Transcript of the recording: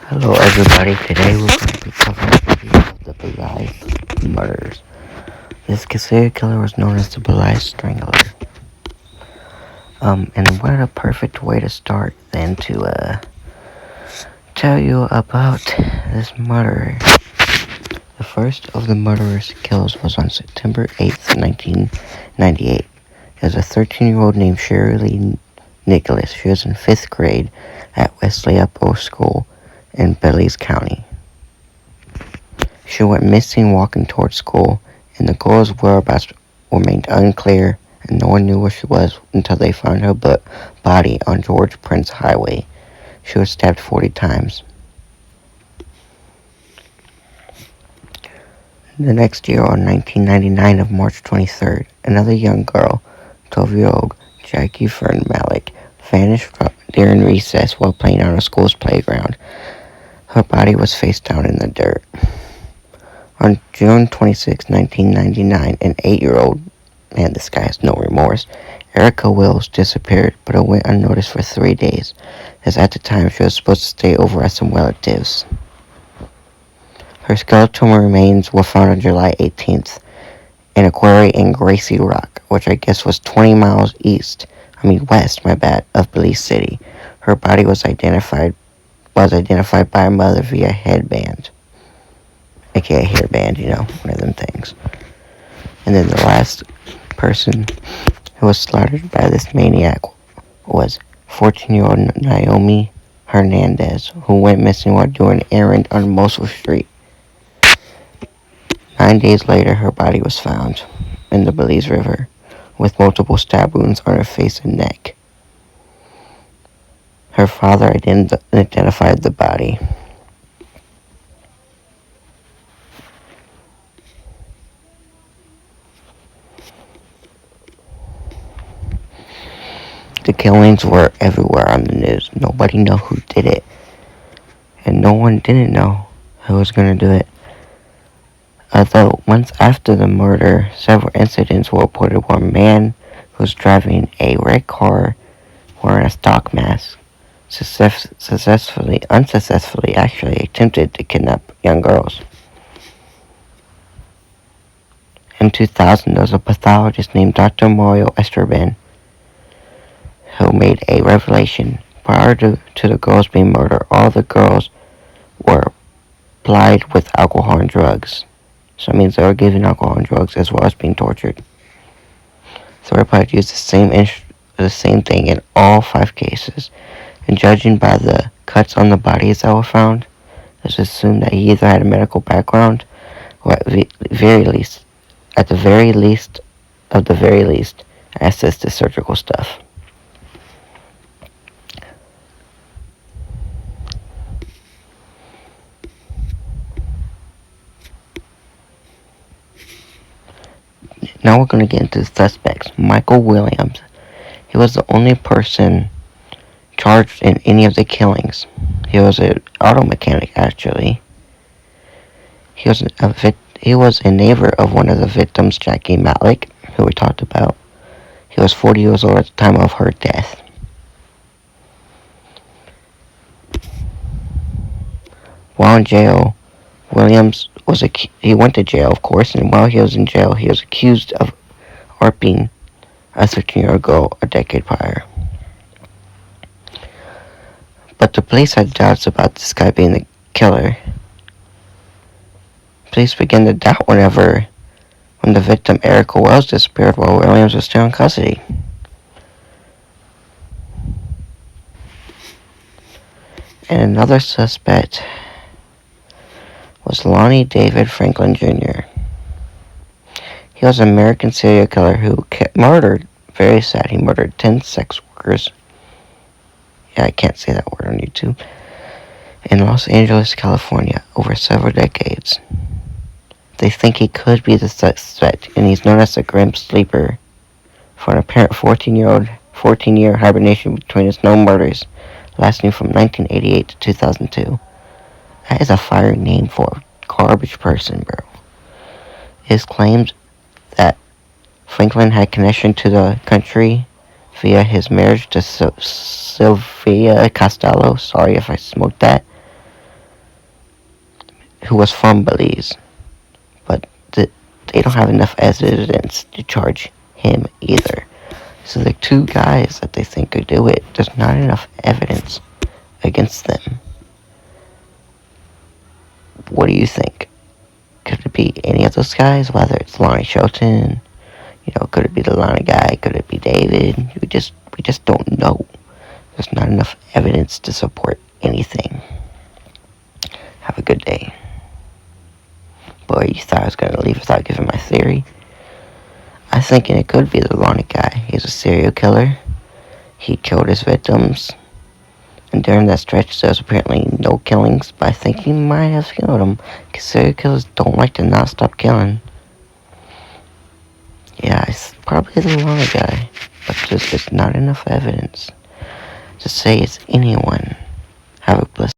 Hello everybody, today we're going to be covering the case of the Belize murders. This serial killer was known as the Belize Strangler. And what a perfect way to start than to tell you about this murderer. The first of the murderous kills was on September 8th, 1998. It was a 13-year-old named Shirley Nicholas. She was in 5th grade at Wesley Upper School in Belize County. She went missing walking towards school, and the girl's whereabouts remained unclear, and no one knew where she was until they found her body on George Prince Highway. She was stabbed 40 times. The next year, on 1999 of March 23rd, another young girl, 12-year-old Jackie Fern Malik, vanished during recess while playing on a school's playground. Her body was face down in the dirt. On June 26, 1999, an 8-year-old, man, this guy has no remorse, Erica Wills disappeared, but it went unnoticed for 3 days, as at the time she was supposed to stay over at some relatives. Her skeletal remains were found on July 18th in a quarry in Gracie Rock, which I guess was 20 miles west, of Belize City. Her body was identified by a mother via headband. AKA hairband, one of them things. And then the last person who was slaughtered by this maniac was 14-year-old Naomi Hernandez, who went missing while doing an errand on Mosul Street. 9 days later, her body was found in the Belize River with multiple stab wounds on her face and neck. Her father identified the body. The killings were everywhere on the news. Nobody knew who did it. And no one didn't know who was going to do it. Although, months after the murder, several incidents were reported where a man who was driving a red car wearing a stock mask unsuccessfully attempted to kidnap young girls. In 2000, there was a pathologist named Dr. Mario Esteban who made a revelation. Prior to the girls being murdered, all the girls were plied with alcohol and drugs. So it means they were given alcohol and drugs as well as being tortured. So everybody used the same thing in all 5 cases. And judging by the cuts on the bodies that were found, let's assume that he either had a medical background or at the very least, access to surgical stuff. Now we're going to get into the suspects. Michael Williams. He was the only person charged in any of the killings. He was an auto mechanic, actually. He was a neighbor of one of the victims, Jackie Malik, who we talked about. He was 40 years old at the time of her death. While in jail, Williams he went to jail, of course, and while he was in jail, he was accused of raping a 13-year-old girl a decade prior. But the police had doubts about this guy being the killer. Police began to doubt when the victim, Erica Wells, disappeared while Williams was still in custody. And another suspect was Lonnie David Franklin Jr. He was an American serial killer who murdered, very sad, he murdered 10 sex workers. Yeah, I can't say that word on YouTube. In Los Angeles, California, over several decades. They think he could be the suspect, and he's known as the Grim Sleeper for an apparent 14-year hibernation between his known murders, lasting from 1988 to 2002. That is a fire name for a garbage person, bro. His claims that Franklin had connection to the country via his marriage to Sylvia Costello. Sorry if I smoked that. who was from Belize, but they don't have enough evidence to charge him either. So the two guys that they think could do it, there's not enough evidence against them. What do you think? Could it be any of those guys? Whether it's Lonnie Shelton, could it be the Lonnie guy? Could it be David? We just don't know. There's not enough evidence to support anything. Have a good day. Boy, you thought I was gonna leave without giving my theory? I'm thinking it could be the Lonnie guy. He's a serial killer. He killed his victims. And during that stretch, there was apparently no killings, but I think he might have killed them, because serial killers don't like to not stop killing. Yeah, it's probably the Lonnie guy, but there's just not enough evidence to say it's anyone. Have a blessed